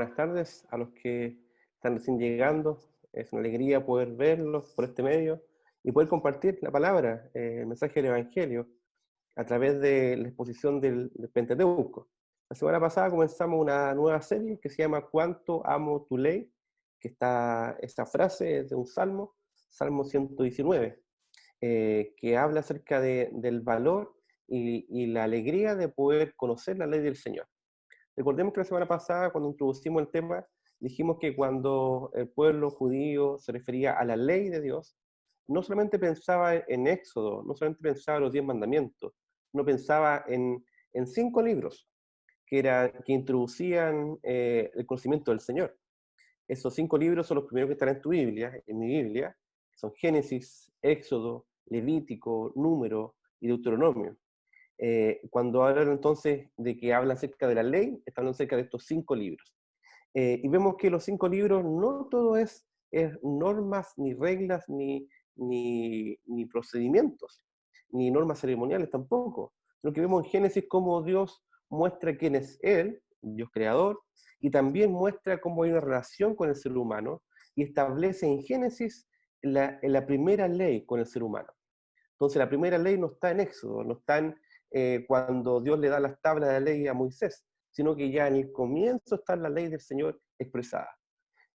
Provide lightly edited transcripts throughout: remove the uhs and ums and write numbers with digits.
buenas tardes a los que están recién llegando. Es una alegría poder verlos por este medio y poder compartir la palabra, el mensaje del Evangelio, a través de la exposición del Pentateuco. La semana pasada comenzamos una nueva serie que se llama ¿Cuánto amo tu ley? Que está, esta frase es de un salmo, Salmo 119, que habla acerca del valor y la alegría de poder conocer la ley del Señor. Recordemos que la semana pasada, cuando introducimos el tema, dijimos que cuando el pueblo judío se refería a la ley de Dios, no solamente pensaba en Éxodo, no solamente pensaba en los 10 mandamientos, no pensaba en 5 libros que introducían el conocimiento del Señor. Esos 5 libros son los primeros que están en tu Biblia, en mi Biblia, que son Génesis, Éxodo, Levítico, Número y Deuteronomio. Cuando hablan entonces de que hablan acerca de la ley, están hablando acerca de estos 5 libros. Y vemos que los 5 libros no todo es normas, ni reglas, ni procedimientos, ni normas ceremoniales tampoco. Lo que vemos en Génesis cómo Dios muestra quién es Él, Dios creador, y también muestra cómo hay una relación con el ser humano, y establece en Génesis la primera ley con el ser humano. Entonces la primera ley no está en Éxodo, no está en cuando Dios le da las tablas de la ley a Moisés, sino que ya en el comienzo está la ley del Señor expresada.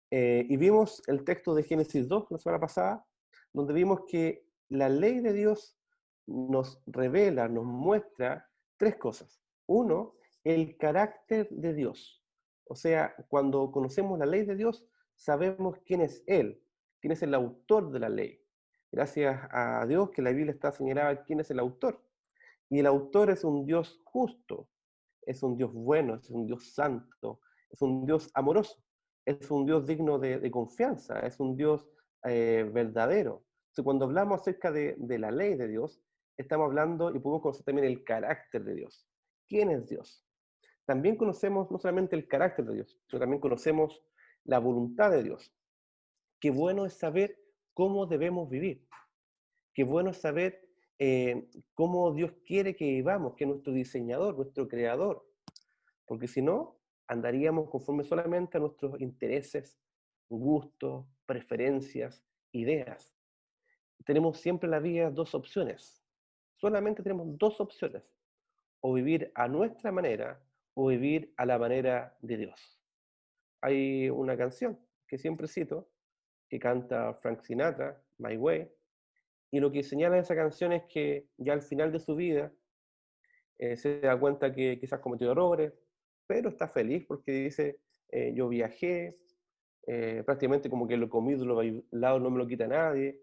Y vimos el texto de Génesis 2 la semana pasada, donde vimos que la ley de Dios nos revela, nos muestra 3 cosas. Uno, el carácter de Dios. O sea, cuando conocemos la ley de Dios, sabemos quién es Él, quién es el autor de la ley. Gracias a Dios que la Biblia está señalada quién es el autor. Y el autor es un Dios justo, es un Dios bueno, es un Dios santo, es un Dios amoroso, es un Dios digno de confianza, es un Dios verdadero. Entonces, cuando hablamos acerca de la ley de Dios, estamos hablando y podemos conocer también el carácter de Dios. ¿Quién es Dios? También conocemos no solamente el carácter de Dios, sino también conocemos la voluntad de Dios. Qué bueno es saber cómo debemos vivir. Qué bueno es saber cómo Dios quiere que vivamos, que es nuestro diseñador, nuestro creador. Porque si no, andaríamos conforme solamente a nuestros intereses, gustos, preferencias, ideas. Tenemos siempre en la vida 2 opciones. Solamente tenemos 2 opciones. O vivir a nuestra manera o vivir a la manera de Dios. Hay una canción que siempre cito, que canta Frank Sinatra, My Way, y lo que señala esa canción es que ya al final de su vida se da cuenta que quizás cometió errores, pero está feliz porque dice, yo viajé, prácticamente como que lo comido, lo bailado no me lo quita nadie,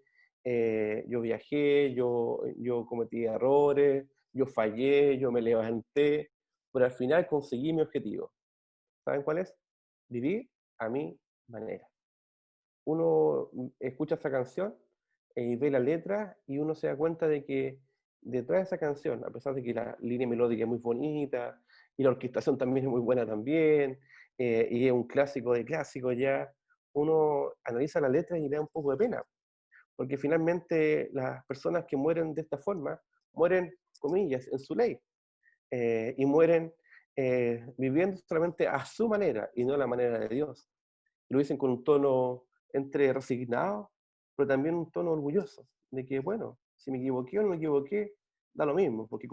yo viajé, yo cometí errores, yo fallé, yo me levanté, pero al final conseguí mi objetivo. ¿Saben cuál es? Vivir a mi manera. Uno escucha esa canción y ve la letra y uno se da cuenta de que detrás de esa canción, a pesar de que la línea melódica es muy bonita y la orquestación también es muy buena también, y es un clásico de clásicos ya, uno analiza la letra y le da un poco de pena, porque finalmente las personas que mueren de esta forma, mueren, comillas, en su ley, y mueren viviendo solamente a su manera y no a la manera de Dios. Lo dicen con un tono entre resignado, pero también un tono orgulloso, de que, bueno, si me equivoqué o no me equivoqué, da lo mismo, porque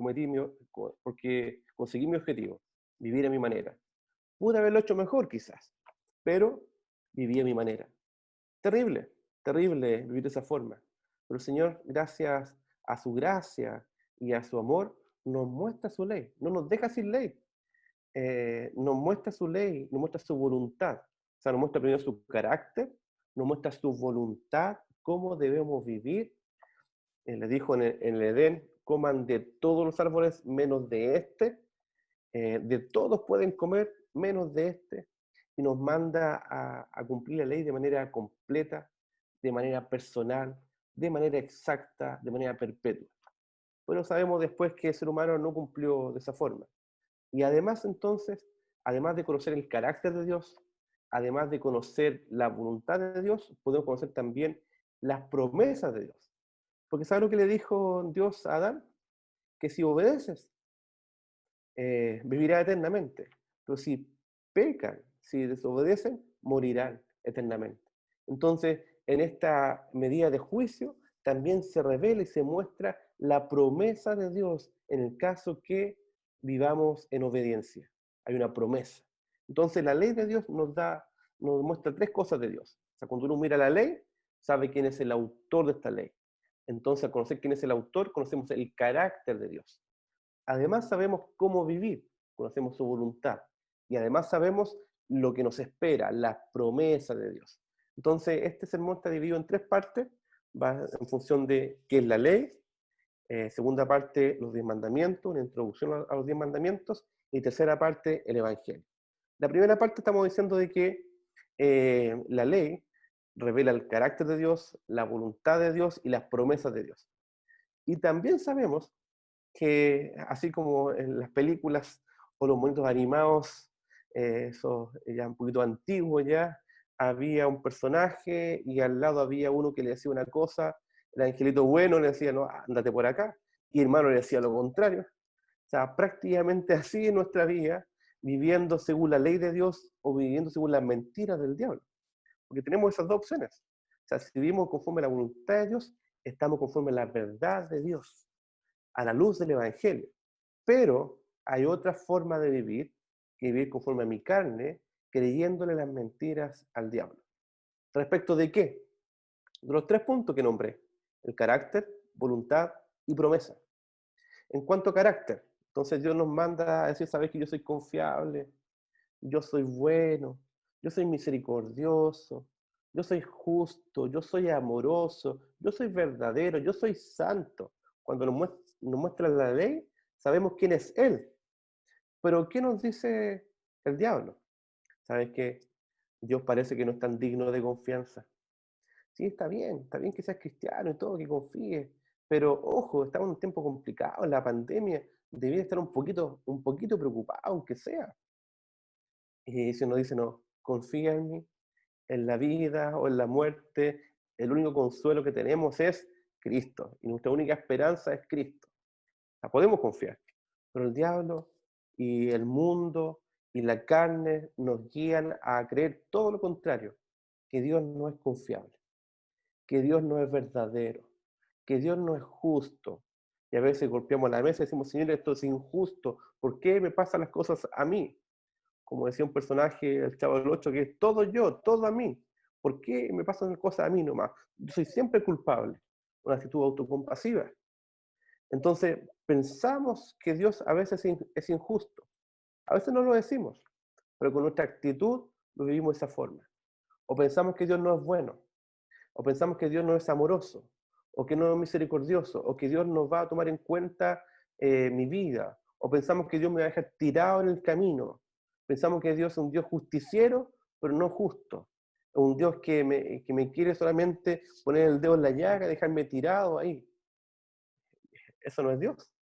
porque conseguí mi objetivo, vivir a mi manera. Pude haberlo hecho mejor quizás, pero viví a mi manera. Terrible, terrible vivir de esa forma. Pero el Señor, gracias a su gracia y a su amor, nos muestra su ley, no nos deja sin ley, nos muestra su ley, nos muestra su voluntad. O sea, nos muestra primero su carácter, nos muestra su voluntad, cómo debemos vivir. Le dijo en el Edén, coman de todos los árboles menos de este. De todos pueden comer menos de este. Y nos manda a cumplir la ley de manera completa, de manera personal, de manera exacta, de manera perpetua. Pero sabemos después que el ser humano no cumplió de esa forma. Y además entonces, además de conocer el carácter de Dios, además de conocer la voluntad de Dios, podemos conocer también las promesas de Dios. Porque ¿sabes lo que le dijo Dios a Adán? Que si obedeces, vivirá eternamente. Pero si pecan, si desobedecen, morirán eternamente. Entonces, en esta medida de juicio, también se revela y se muestra la promesa de Dios en el caso que vivamos en obediencia. Hay una promesa. Entonces, la ley de Dios nos muestra tres cosas de Dios. O sea, cuando uno mira la ley, sabe quién es el autor de esta ley. Entonces, al conocer quién es el autor, conocemos el carácter de Dios. Además, sabemos cómo vivir, conocemos su voluntad. Y además sabemos lo que nos espera, la promesa de Dios. Entonces, este sermón está dividido en tres partes, va en función de qué es la ley, segunda parte, los 10 mandamientos, una introducción a los 10 mandamientos, y tercera parte, el Evangelio. La primera parte estamos diciendo de que la ley revela el carácter de Dios, la voluntad de Dios y las promesas de Dios. Y también sabemos que, así como en las películas o los momentos animados, esos ya un poquito antiguos ya, había un personaje y al lado había uno que le decía una cosa, el angelito bueno le decía, no, ándate por acá, y el hermano le decía lo contrario. O sea, prácticamente así en nuestra vida, viviendo según la ley de Dios o viviendo según las mentiras del diablo. Porque tenemos esas dos opciones. O sea, si vivimos conforme a la voluntad de Dios, estamos conforme a la verdad de Dios, a la luz del Evangelio. Pero hay otra forma de vivir, que vivir conforme a mi carne, creyéndole las mentiras al diablo. ¿Respecto de qué? De los tres puntos que nombré: el carácter, voluntad y promesa. En cuanto a carácter, entonces Dios nos manda a decir, sabes que yo soy confiable, yo soy bueno, yo soy misericordioso, yo soy justo, yo soy amoroso, yo soy verdadero, yo soy santo. Cuando nos muestra la ley, sabemos quién es Él. Pero ¿qué nos dice el diablo? ¿Sabes qué? Dios parece que no es tan digno de confianza. Sí, está bien que seas cristiano y todo, que confíes, pero ojo, estamos en un tiempo complicado, la pandemia, debía estar un poquito preocupado, aunque sea. Y si uno dice, no, confía en mí, en la vida o en la muerte, el único consuelo que tenemos es Cristo, y nuestra única esperanza es Cristo. La podemos confiar, pero el diablo y el mundo y la carne nos guían a creer todo lo contrario, que Dios no es confiable, que Dios no es verdadero, que Dios no es justo. Y a veces golpeamos la mesa y decimos, Señor, esto es injusto, ¿por qué me pasan las cosas a mí? Como decía un personaje, el Chavo del Ocho, que es todo yo, todo a mí. ¿Por qué me pasan las cosas a mí nomás? Yo soy siempre culpable. Una actitud autocompasiva. Entonces, pensamos que Dios a veces es injusto. A veces no lo decimos, pero con nuestra actitud lo vivimos de esa forma. O pensamos que Dios no es bueno, o pensamos que Dios no es amoroso, o que no es misericordioso, o que Dios no va a tomar en cuenta mi vida, o pensamos que Dios me va a dejar tirado en el camino. Pensamos que Dios es un Dios justiciero, pero no justo. Un Dios que me quiere solamente poner el dedo en la llaga, dejarme tirado ahí. Eso no es Dios.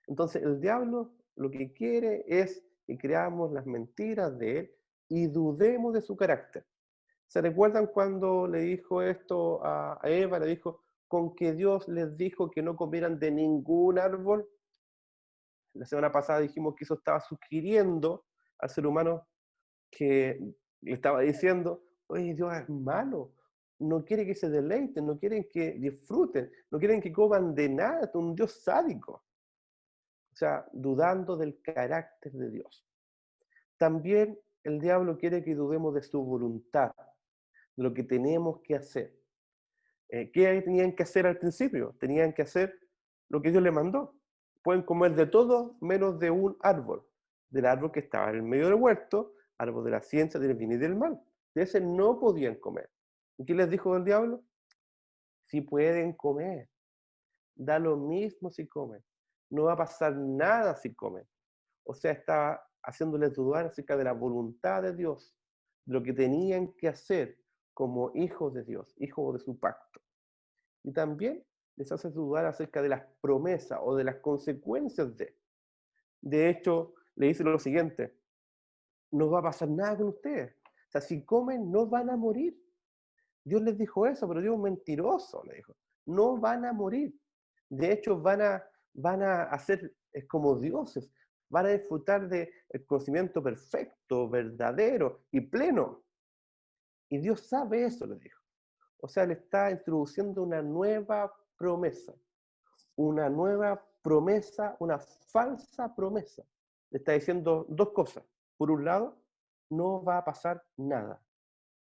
Entonces el diablo lo que quiere es que creamos las mentiras de él y dudemos de su carácter. ¿Se recuerdan cuando le dijo esto a Eva? Le dijo, con que Dios les dijo que no comieran de ningún árbol. La semana pasada dijimos que eso estaba sugiriendo al ser humano, que le estaba diciendo, oye, Dios es malo, no quiere que se deleiten, no quieren que disfruten, no quieren que coman de nada, es un Dios sádico. O sea, dudando del carácter de Dios. También el diablo quiere que dudemos de su voluntad, de lo que tenemos que hacer. ¿Qué tenían que hacer al principio? Tenían que hacer lo que Dios les mandó. Pueden comer de todo menos de un árbol, del árbol que estaba en el medio del huerto, árbol de la ciencia del bien y del mal. De ese no podían comer. ¿Y qué les dijo el diablo? Si pueden comer, da lo mismo si comen. No va a pasar nada si comen. O sea, estaba haciéndoles dudar acerca de la voluntad de Dios, de lo que tenían que hacer como hijos de Dios, hijos de su pacto. Y también les hace dudar acerca de las promesas o de las consecuencias de. De hecho, le dice lo siguiente, no va a pasar nada con ustedes. O sea, si comen, no van a morir. Dios les dijo eso, pero Dios es mentiroso, le dijo. No van a morir. De hecho, van a hacer como dioses. van a disfrutar del conocimiento perfecto, verdadero y pleno. Y Dios sabe eso, le dijo. O sea, le está introduciendo una nueva promesa, una falsa promesa. Le está diciendo dos cosas. Por un lado, no va a pasar nada.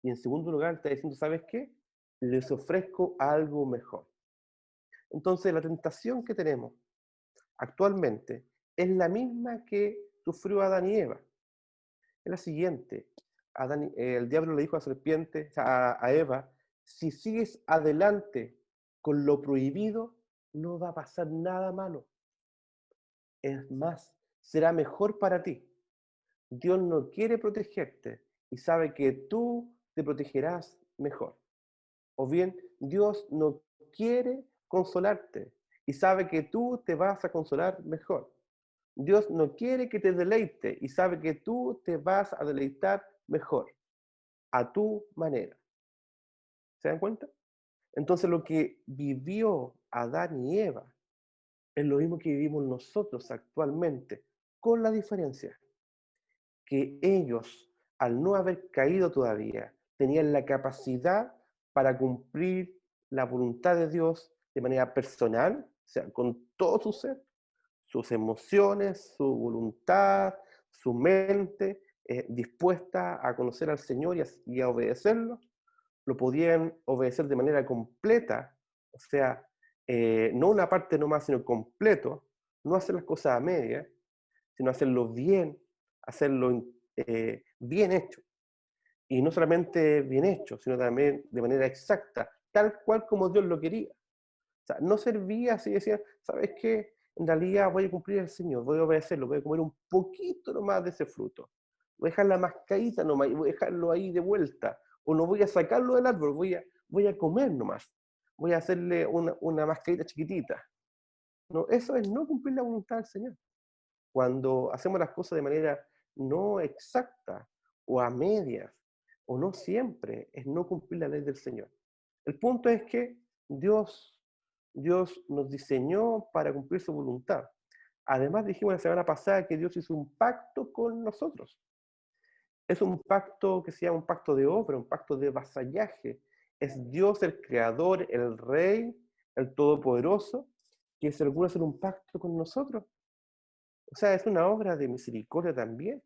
Y en segundo lugar, está diciendo, ¿sabes qué? Les ofrezco algo mejor. Entonces, la tentación que tenemos actualmente es la misma que sufrió Adán y Eva. Es la siguiente. El diablo le dijo a la serpiente, a Eva, si sigues adelante con lo prohibido, no va a pasar nada malo. Es más, será mejor para ti. Dios no quiere protegerte y sabe que tú te protegerás mejor. O bien, Dios no quiere consolarte y sabe que tú te vas a consolar mejor. Dios no quiere que te deleite y sabe que tú te vas a deleitar mejor, a tu manera. ¿Se dan cuenta? Entonces lo que vivió Adán y Eva es lo mismo que vivimos nosotros actualmente, con la diferencia que ellos, al no haber caído todavía, tenían la capacidad para cumplir la voluntad de Dios de manera personal, o sea, con todo su ser, sus emociones, su voluntad, su mente, dispuesta a conocer al Señor y a obedecerlo, lo podían obedecer de manera completa, o sea, no una parte nomás, sino completo, no hacer las cosas a medias, sino hacerlo bien, hacerlo bien hecho. Y no solamente bien hecho, sino también de manera exacta, tal cual como Dios lo quería. O sea, no servía así, decía, ¿sabes qué? En realidad voy a cumplir al Señor, voy a obedecerlo, voy a comer un poquito nomás de ese fruto. Voy a dejar la mascadita nomás y voy a dejarlo ahí de vuelta. O no voy a sacarlo del árbol, voy a comer nomás. Voy a hacerle una mascadita chiquitita. No, eso es no cumplir la voluntad del Señor. Cuando hacemos las cosas de manera no exacta o a medias, o no siempre, es no cumplir la ley del Señor. El punto es que Dios nos diseñó para cumplir su voluntad. Además, dijimos la semana pasada que Dios hizo un pacto con nosotros. Es un pacto que se llama un pacto de obra, un pacto de vasallaje. Es Dios el creador, el rey, el todopoderoso, que se le ocurre hacer un pacto con nosotros. O sea, es una obra de misericordia también.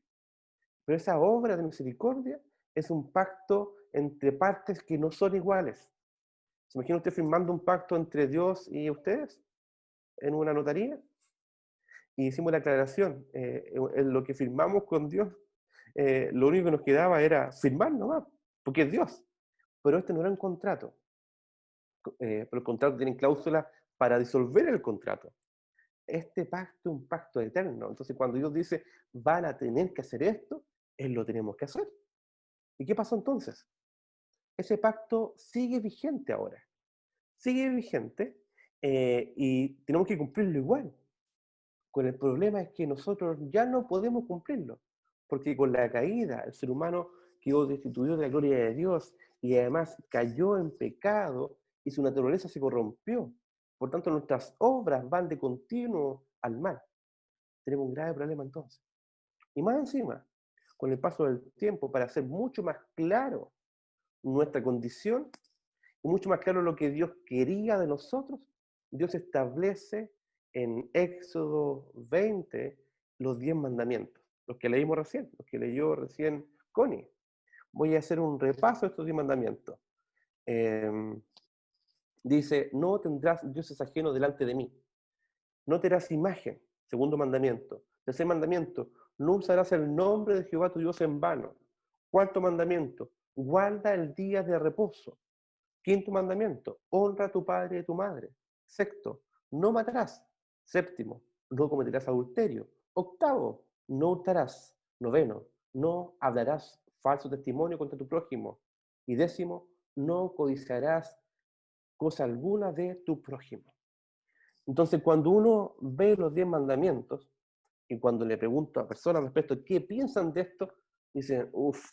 Pero esa obra de misericordia es un pacto entre partes que no son iguales. ¿Se imagina usted firmando un pacto entre Dios y ustedes en una notaría? Y hicimos la aclaración, en lo que firmamos con Dios, lo único que nos quedaba era firmar nomás, porque es Dios. Pero este no era un contrato. Pero el contrato tiene cláusulas para disolver el contrato. Este pacto es un pacto eterno. Entonces, cuando Dios dice, van a tener que hacer esto, Él lo tenemos que hacer. ¿Y qué pasó entonces? Ese pacto sigue vigente ahora. Sigue vigente y tenemos que cumplirlo igual. Con el problema es que nosotros ya no podemos cumplirlo, porque con la caída el ser humano quedó destituido de la gloria de Dios y además cayó en pecado y su naturaleza se corrompió. Por tanto, nuestras obras van de continuo al mal. Tenemos un grave problema entonces. Y más encima, con el paso del tiempo, para hacer mucho más claro nuestra condición y mucho más claro lo que Dios quería de nosotros, Dios establece en Éxodo 20 los 10 mandamientos, los que leímos recién, los que leyó recién Connie. Voy a hacer un repaso de estos 10 mandamientos. Dice, no tendrás dioses ajenos delante de mí. No te harás imagen, segundo mandamiento. Tercer mandamiento, no usarás el nombre de Jehová tu Dios en vano. Cuarto mandamiento, guarda el día de reposo. Quinto mandamiento, honra a tu padre y a tu madre. Sexto, no matarás. Séptimo, no cometerás adulterio. Octavo, no hurtarás. Noveno, no hablarás falso testimonio contra tu prójimo. Y décimo, no codiciarás cosa alguna de tu prójimo. Entonces, cuando uno ve los 10 mandamientos, y cuando le pregunto a personas respecto a qué piensan de esto, dicen, uff,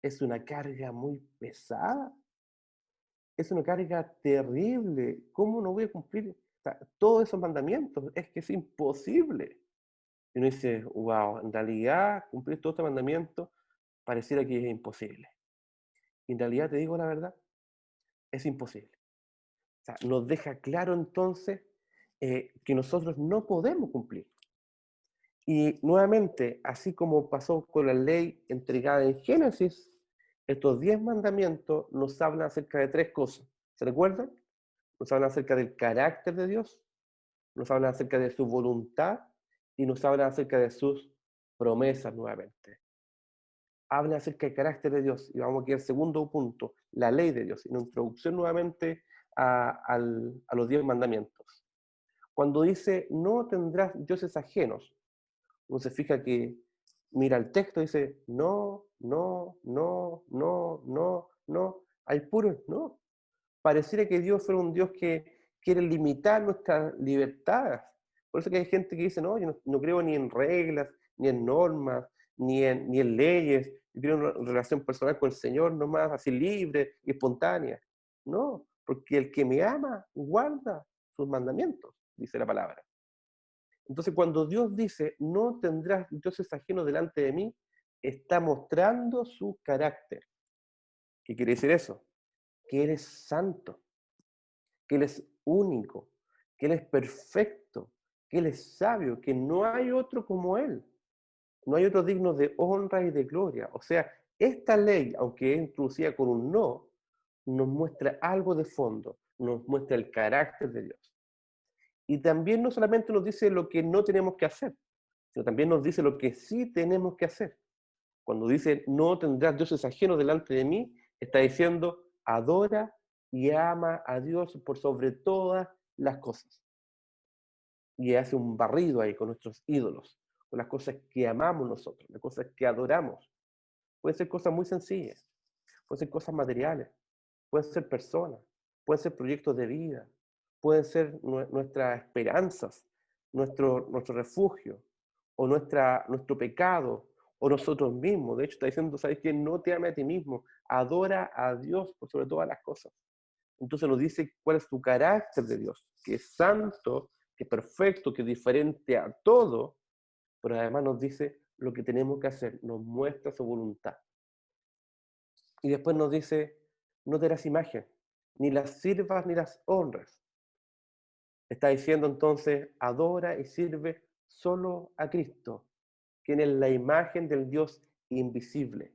es una carga muy pesada, es una carga terrible. ¿Cómo no voy a cumplir todos esos mandamientos? Es que es imposible. Y uno dice, wow, en realidad cumplir todo este mandamiento pareciera que es imposible. Y en realidad te digo la verdad, es imposible. O sea, nos deja claro entonces que nosotros no podemos cumplir. Y nuevamente, así como pasó con la ley entregada en Génesis, estos 10 mandamientos nos hablan acerca de 3 cosas. ¿Se recuerdan? Nos hablan acerca del carácter de Dios, nos hablan acerca de su voluntad y nos hablan acerca de sus promesas nuevamente. Habla acerca del carácter de Dios. Y vamos aquí al segundo punto, la ley de Dios. Una introducción nuevamente a los 10 mandamientos. Cuando dice, no tendrás dioses ajenos, uno se fija que mira el texto y dice, no, no, no, no, no, no. Hay puros no. Pareciera que Dios fuera un Dios que quiere limitar nuestras libertades. Por eso que hay gente que dice, no, yo no creo ni en reglas, ni en normas, ni en leyes. Yo creo en una relación personal con el Señor, nomás así libre y espontánea. No, porque el que me ama guarda sus mandamientos, dice la palabra. Entonces, cuando Dios dice, no tendrás dioses ajenos delante de mí, está mostrando su carácter. ¿Qué quiere decir eso? Que Él es santo, que Él es único, que Él es perfecto, que Él es sabio, que no hay otro como Él. No hay otro digno de honra y de gloria. O sea, esta ley, aunque es introducida con un no, nos muestra algo de fondo, nos muestra el carácter de Dios. Y también no solamente nos dice lo que no tenemos que hacer, sino también nos dice lo que sí tenemos que hacer. Cuando dice, no tendrás dioses ajenos delante de mí, está diciendo, adora y ama a Dios por sobre todas las cosas. Y hace un barrido ahí con nuestros ídolos, con las cosas que amamos nosotros, las cosas que adoramos. Pueden ser cosas muy sencillas, pueden ser cosas materiales, pueden ser personas, pueden ser proyectos de vida, pueden ser nuestras esperanzas, nuestro refugio, o nuestro pecado, o nosotros mismos. De hecho, está diciendo, ¿sabes qué? No te ames a ti mismo, adora a Dios por sobre todas las cosas. Entonces nos dice cuál es tu carácter de Dios, que es santo, que es perfecto, que es diferente a todo, pero además nos dice lo que tenemos que hacer, nos muestra su voluntad. Y después nos dice, no te harás imagen, ni las sirvas ni las honras. Está diciendo entonces, adora y sirve solo a Cristo, quien es la imagen del Dios invisible,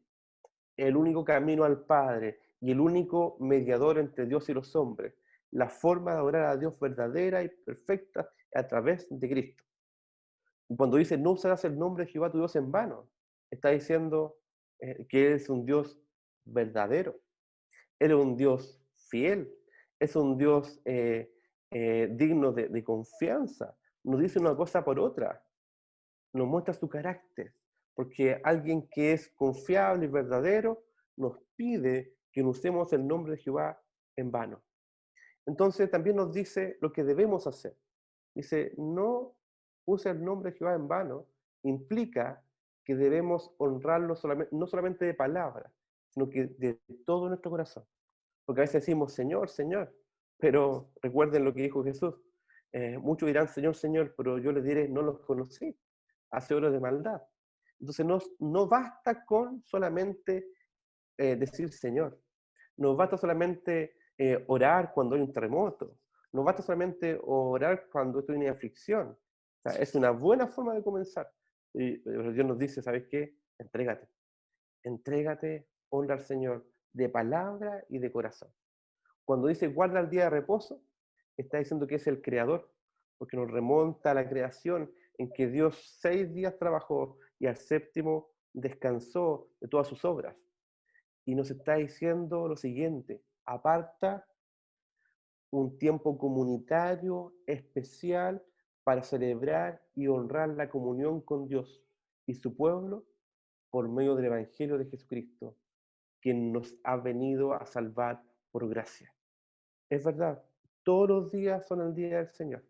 el único camino al Padre y el único mediador entre Dios y los hombres. La forma de adorar a Dios verdadera y perfecta a través de Cristo. Y cuando dice, no usarás el nombre de Jehová tu Dios en vano, está diciendo que Él es un Dios verdadero. Él es un Dios fiel, es un Dios digno de confianza. No dice una cosa por otra, nos muestra su carácter, porque alguien que es confiable y verdadero nos pide que no usemos el nombre de Jehová en vano. Entonces también nos dice lo que debemos hacer. Dice, no use el nombre de Jehová en vano, implica que debemos honrarlo solamente, no solamente de palabra, sino que de todo nuestro corazón. Porque a veces decimos, Señor, Señor, pero recuerden lo que dijo Jesús. Muchos dirán, Señor, Señor, pero yo les diré, no los conocí, hace obras de maldad. Entonces no basta con solamente decir Señor, no basta solamente orar cuando hay un terremoto, no basta solamente orar cuando estoy en aflicción. O sea, es una buena forma de comenzar. Pero Dios nos dice, ¿sabes qué? Entrégate, entrégate, honra al Señor de palabra y de corazón. Cuando dice guarda el día de reposo, está diciendo que es el creador, porque nos remonta a la creación en que Dios 6 días trabajó y al séptimo descansó de todas sus obras. Y nos está diciendo lo siguiente, aparta un tiempo comunitario especial para celebrar y honrar la comunión con Dios y su pueblo por medio del Evangelio de Jesucristo, quien nos ha venido a salvar por gracia. Es verdad, todos los días son el día del Señor,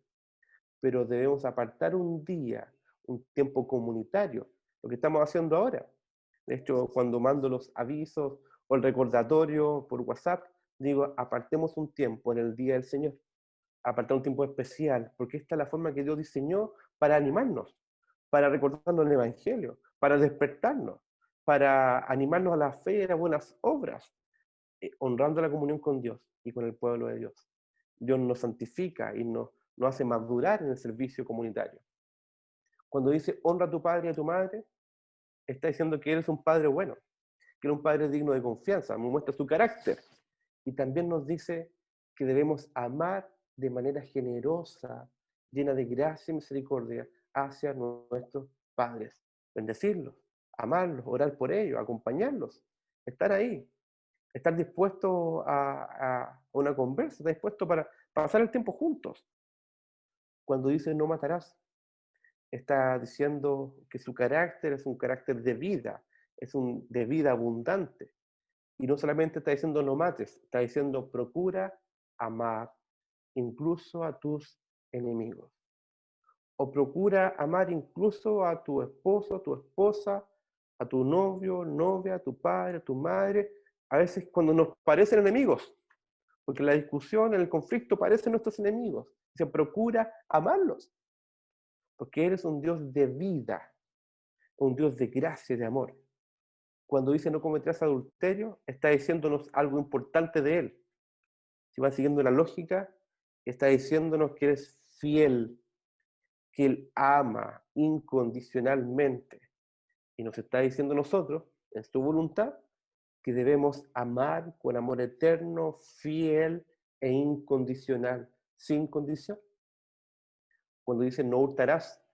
pero debemos apartar un día, un tiempo comunitario, lo que estamos haciendo ahora. De hecho, cuando mando los avisos o el recordatorio por WhatsApp, digo, apartemos un tiempo en el día del Señor, apartar un tiempo especial, porque esta es la forma que Dios diseñó para animarnos, para recordarnos el Evangelio, para despertarnos, para animarnos a la fe y a las buenas obras, honrando la comunión con Dios y con el pueblo de Dios. Dios nos santifica y nos hace madurar en el servicio comunitario. Cuando dice honra a tu padre y a tu madre, está diciendo que eres un padre bueno, que eres un padre digno de confianza, nos muestra su carácter. Y también nos dice que debemos amar de manera generosa, llena de gracia y misericordia hacia nuestros padres. Bendecirlos, amarlos, orar por ellos, acompañarlos, estar ahí, estar dispuesto a una conversa, estar dispuesto para pasar el tiempo juntos. Cuando dice no matarás, está diciendo que su carácter es un carácter de vida, es un de vida abundante. Y no solamente está diciendo no mates, está diciendo procura amar incluso a tus enemigos. O procura amar incluso a tu esposo, a tu esposa, a tu novio, novia, a tu padre, a tu madre, a veces cuando nos parecen enemigos, porque la discusión, el conflicto parecen nuestros enemigos. Se procura amarlos, porque eres un Dios de vida, un Dios de gracia y de amor. Cuando dice no cometerás adulterio, está diciéndonos algo importante de Él. Si van siguiendo la lógica, está diciéndonos que eres fiel, que Él ama incondicionalmente. Y nos está diciendo nosotros, en su voluntad, que debemos amar con amor eterno, fiel e incondicional, sin condición. Cuando dice no hurtarás,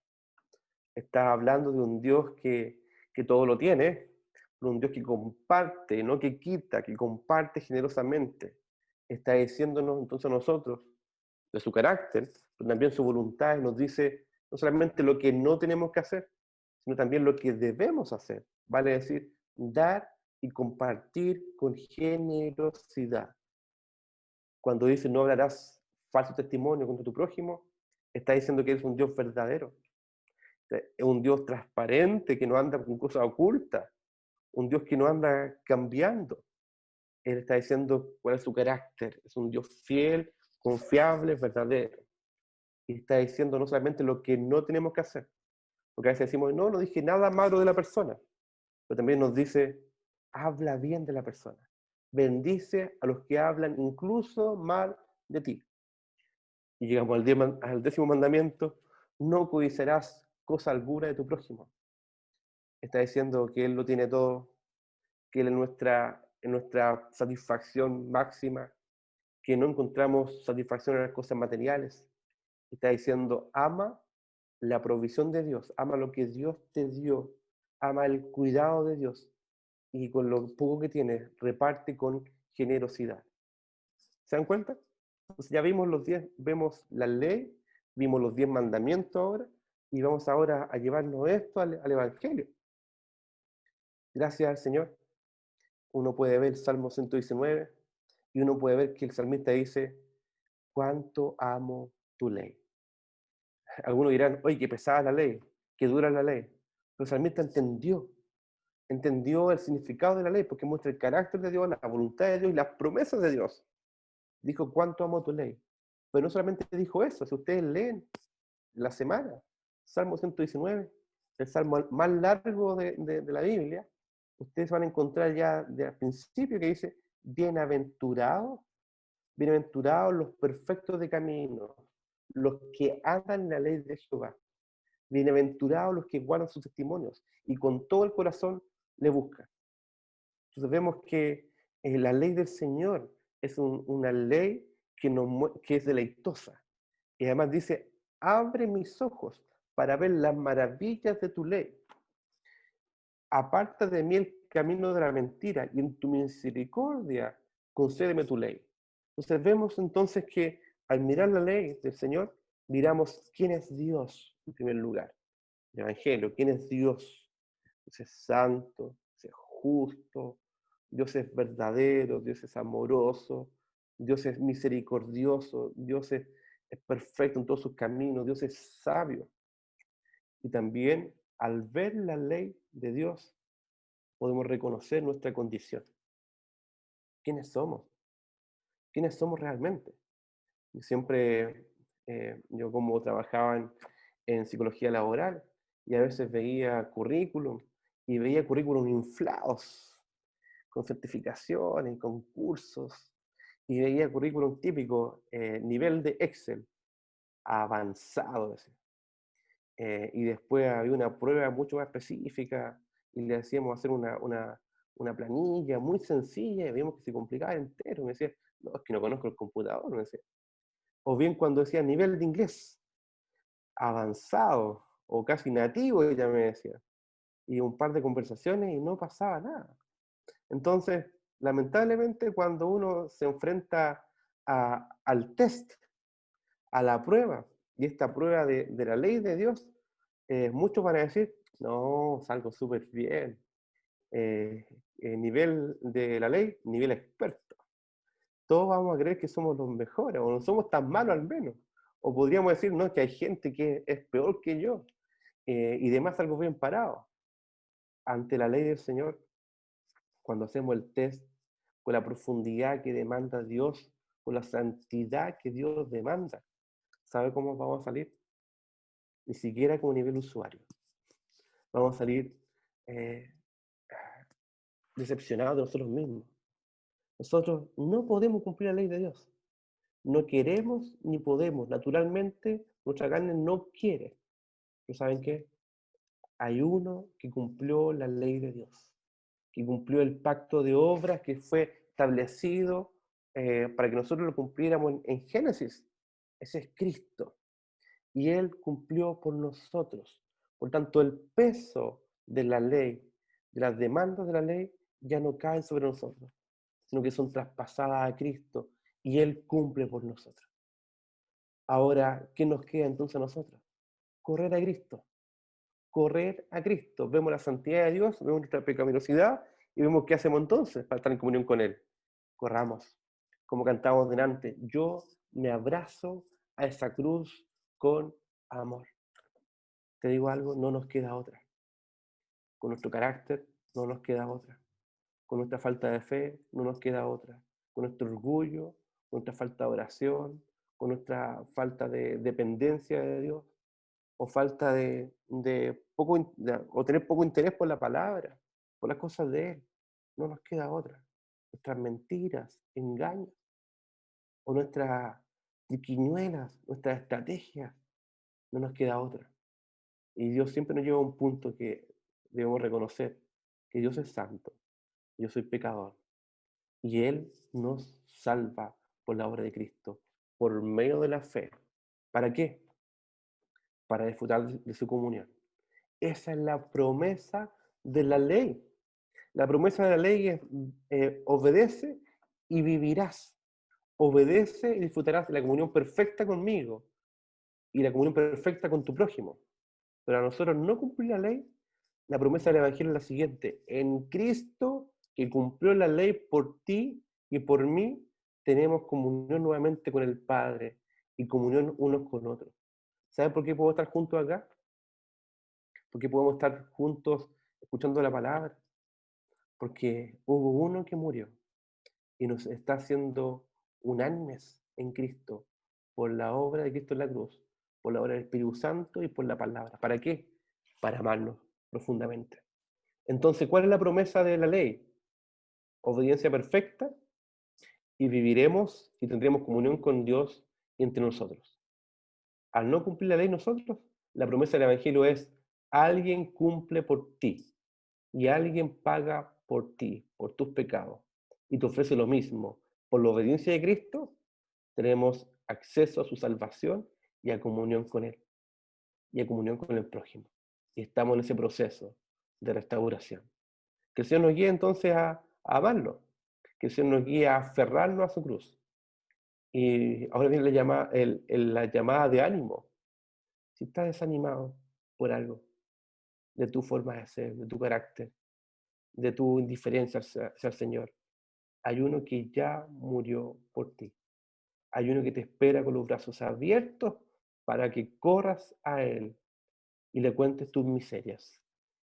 está hablando de un Dios que todo lo tiene, de un Dios que comparte, no que quita, que comparte generosamente. Está diciéndonos entonces a nosotros de su carácter, pero también su voluntad, y nos dice no solamente lo que no tenemos que hacer, sino también lo que debemos hacer. Vale decir, dar y compartir con generosidad. Cuando dice no hablarás falso testimonio contra tu prójimo, está diciendo que eres un Dios verdadero. Es un Dios transparente que no anda con cosas ocultas, un Dios que no anda cambiando. Él está diciendo cuál es su carácter. Es un Dios fiel, confiable, verdadero. Y está diciendo no solamente lo que no tenemos que hacer, porque a veces decimos, no, no dije nada malo de la persona, pero también nos dice, habla bien de la persona. Bendice a los que hablan incluso mal de ti. Y llegamos al 10.º mandamiento, no codiciarás cosa alguna de tu prójimo. Está diciendo que Él lo tiene todo, que Él es nuestra satisfacción máxima, que no encontramos satisfacción en las cosas materiales. Está diciendo, ama la provisión de Dios, ama lo que Dios te dio, ama el cuidado de Dios y con lo poco que tienes, reparte con generosidad. ¿Se dan cuenta? Entonces ya vimos vemos la ley, vimos los 10 mandamientos ahora y vamos ahora a llevarnos esto al Evangelio. Gracias al Señor. Uno puede ver el Salmo 119 y uno puede ver que el salmista dice, cuánto amo tu ley. Algunos dirán, oye, qué pesada la ley, qué dura la ley. Pero el salmista entendió el significado de la ley porque muestra el carácter de Dios, la voluntad de Dios y las promesas de Dios. Dijo, cuánto amo tu ley. Pero no solamente dijo eso, si ustedes leen la semana, Salmo 119, el salmo más largo de la Biblia, ustedes van a encontrar ya al principio que dice, bienaventurados los perfectos de camino, los que andan en la ley de Jehová. Bienaventurados los que guardan sus testimonios y con todo el corazón le buscan. Entonces vemos que la ley del Señor es una ley que es deleitosa. Y además dice, abre mis ojos para ver las maravillas de tu ley. Aparta de mí el camino de la mentira y en tu misericordia concédeme tu ley. Entonces vemos entonces que al mirar la ley del Señor, miramos quién es Dios en primer lugar. El Evangelio, quién es Dios. Dios es santo, Dios es justo, Dios es verdadero, Dios es amoroso, Dios es misericordioso, Dios es perfecto en todos sus caminos, Dios es sabio. Y también al ver la ley de Dios, podemos reconocer nuestra condición. ¿Quiénes somos? ¿Quiénes somos realmente? Y siempre, yo como trabajaba en psicología laboral, y a veces veía currículum, y veía currículum inflados, con certificaciones, con cursos, y veía currículum típico, nivel de Excel, avanzado, decía. Y después había una prueba mucho más específica, y le hacíamos hacer una planilla muy sencilla, y veíamos que se complicaba entero. Me decía, no, es que no conozco el computador, me decía. O bien cuando decía nivel de inglés, avanzado, o casi nativo, ella me decía. Y un par de conversaciones y no pasaba nada. Entonces, lamentablemente, cuando uno se enfrenta al test, a la prueba, y esta prueba de la ley de Dios, muchos van a decir, no, salgo súper bien. Nivel de la ley, nivel experto. Todos vamos a creer que somos los mejores, o no somos tan malos al menos. O podríamos decir, no, que hay gente que es peor que yo, y demás salgo bien parado. Ante la ley del Señor, cuando hacemos el test, con la profundidad que demanda Dios, con la santidad que Dios demanda, ¿sabe cómo vamos a salir? Ni siquiera como nivel usuario. Vamos a salir eh, decepcionados de nosotros mismos. Nosotros no podemos cumplir la ley de Dios. No queremos ni podemos. Naturalmente, nuestra carne no quiere. Pero ¿saben qué? Hay uno que cumplió la ley de Dios, que cumplió el pacto de obras que fue establecido para que nosotros lo cumpliéramos en Génesis. Ese es Cristo. Y Él cumplió por nosotros. Por tanto, el peso de la ley, de las demandas de la ley, ya no caen sobre nosotros, sino que son traspasadas a Cristo y Él cumple por nosotros. Ahora, ¿qué nos queda entonces a nosotros? Correr a Cristo. Correr a Cristo. Vemos la santidad de Dios, vemos nuestra pecaminosidad y vemos qué hacemos entonces para estar en comunión con Él. Corramos, como cantábamos delante. Yo me abrazo a esa cruz con amor. Te digo algo, no nos queda otra. Con nuestro carácter no nos queda otra. Con nuestra falta de fe no nos queda otra. Con nuestro orgullo, con nuestra falta de oración, con nuestra falta de dependencia de Dios, o falta o tener poco interés por la palabra, por las cosas de Él. No nos queda otra. Nuestras mentiras, engaños, o nuestras triquiñuelas, nuestras estrategias, no nos queda otra. Y Dios siempre nos lleva a un punto que debemos reconocer, que Dios es santo, yo soy pecador, y Él nos salva por la obra de Cristo, por medio de la fe. ¿Para qué? Para disfrutar de su comunión. Esa es la promesa de la ley. La promesa de la ley es, obedece y vivirás. Obedece y disfrutarás de la comunión perfecta conmigo y la comunión perfecta con tu prójimo. Pero a nosotros no cumplir la ley, la promesa del Evangelio es la siguiente: en Cristo, que cumplió la ley por ti y por mí, tenemos comunión nuevamente con el Padre y comunión unos con otros. ¿Sabes por qué puedo estar juntos acá? Porque podemos estar juntos escuchando la palabra, porque hubo uno que murió y nos está haciendo unánimes en Cristo por la obra de Cristo en la cruz, por la obra del Espíritu Santo y por la palabra. ¿Para qué? Para amarnos profundamente. Entonces, ¿cuál es la promesa de la ley? Obediencia perfecta, y viviremos y tendremos comunión con Dios y entre nosotros. Al no cumplir la ley nosotros, la promesa del Evangelio es: alguien cumple por ti y alguien paga por ti, por tus pecados, y te ofrece lo mismo. Por la obediencia de Cristo, tenemos acceso a su salvación y a comunión con Él, y a comunión con el prójimo. Y estamos en ese proceso de restauración. Que el Señor nos guíe entonces a amarlo, que el Señor nos guíe a aferrarnos a su cruz. Y ahora viene la llamada de ánimo. Si estás desanimado por algo, de tu forma de ser, de tu carácter, de tu indiferencia hacia el Señor, hay uno que ya murió por ti. Hay uno que te espera con los brazos abiertos para que corras a Él y le cuentes tus miserias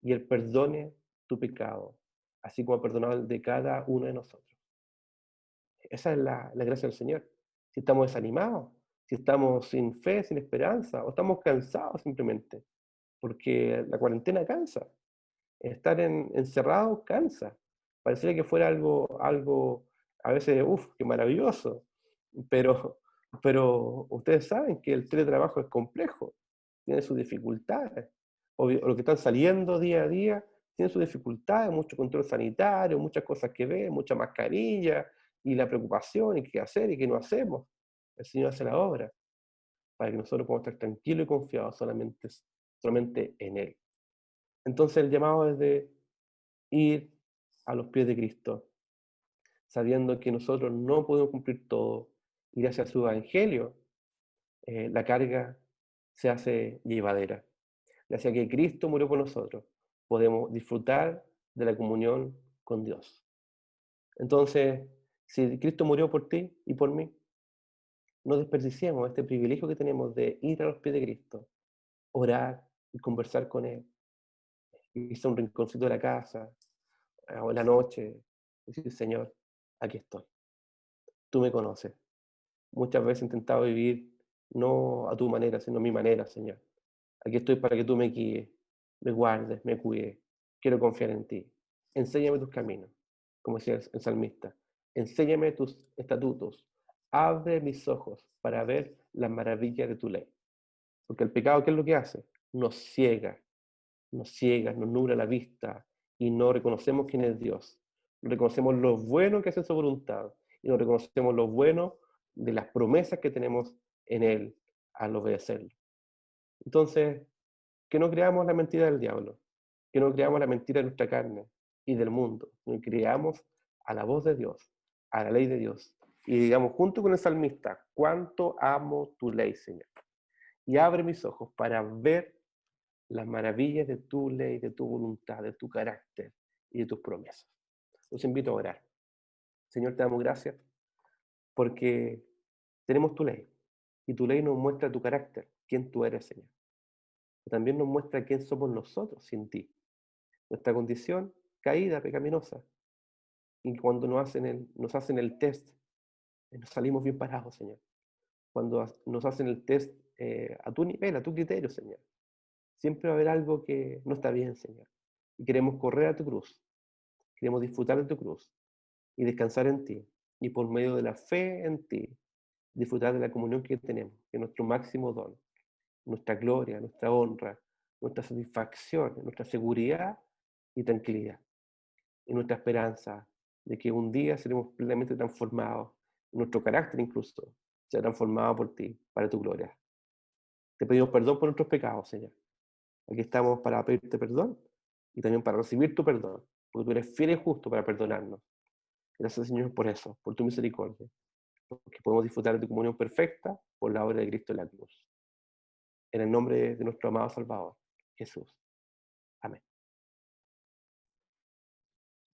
y Él perdone tu pecado, así como ha perdonado el de cada uno de nosotros. Esa es la gracia del Señor. Si estamos desanimados, si estamos sin fe, sin esperanza, o estamos cansados simplemente, porque la cuarentena cansa. Estar encerrado cansa. Parecería que fuera algo a veces, uff, qué maravilloso, pero, pero ustedes saben que el teletrabajo es complejo, tiene sus dificultades. O lo que están saliendo día a día tiene sus dificultades, mucho control sanitario, muchas cosas que ver, mucha mascarilla, y la preocupación, y qué hacer y qué no hacemos. El Señor hace la obra para que nosotros podamos estar tranquilos y confiados solamente en Él. Entonces el llamado es de ir a los pies de Cristo, sabiendo que nosotros no podemos cumplir todo, y gracias a su evangelio, la carga se hace llevadera. Gracias a que Cristo murió por nosotros, podemos disfrutar de la comunión con Dios. Entonces, si Cristo murió por ti y por mí, no desperdiciemos este privilegio que tenemos de ir a los pies de Cristo, orar y conversar con Él, irse a un rinconcito de la casa, o en la noche, decir, Señor, aquí estoy. Tú me conoces. Muchas veces he intentado vivir no a tu manera, sino a mi manera, Señor. Aquí estoy para que tú me guíes, me guardes, me cuides. Quiero confiar en ti. Enséñame tus caminos, como decía el salmista. Enséñame tus estatutos. Abre mis ojos para ver las maravillas de tu ley. Porque el pecado, ¿qué es lo que hace? Nos ciega, nos nubla la vista y no reconocemos quién es Dios. Reconocemos lo bueno que hace su voluntad y no reconocemos lo bueno de las promesas que tenemos en Él al obedecerlo. Entonces, que no creamos la mentira del diablo, que no creamos la mentira de nuestra carne y del mundo, que creamos a la voz de Dios, a la ley de Dios, y digamos junto con el salmista, cuánto amo tu ley, Señor. Y abre mis ojos para ver las maravillas de tu ley, de tu voluntad, de tu carácter y de tus promesas. Los invito a orar. Señor, te damos gracias porque tenemos tu ley y tu ley nos muestra tu carácter, quién tú eres, Señor. También nos muestra quién somos nosotros sin ti, nuestra condición caída, pecaminosa. Y cuando nos hacen el test, nos salimos bien parados, Señor. Cuando nos hacen el test a tu nivel, a tu criterio, Señor. Siempre va a haber algo que no está bien, Señor. Y queremos correr a tu cruz. Queremos disfrutar de tu cruz y descansar en ti. Y por medio de la fe en ti, disfrutar de la comunión que tenemos, que es nuestro máximo don, nuestra gloria, nuestra honra, nuestra satisfacción, nuestra seguridad y tranquilidad. Y nuestra esperanza de que un día seremos plenamente transformados, nuestro carácter incluso será transformado por ti, para tu gloria. Te pedimos perdón por nuestros pecados, Señor. Aquí estamos para pedirte perdón y también para recibir tu perdón, porque tú eres fiel y justo para perdonarnos. Gracias, Señor, por eso, por tu misericordia, porque podemos disfrutar de tu comunión perfecta por la obra de Cristo en la cruz. En el nombre de nuestro amado Salvador, Jesús. Amén.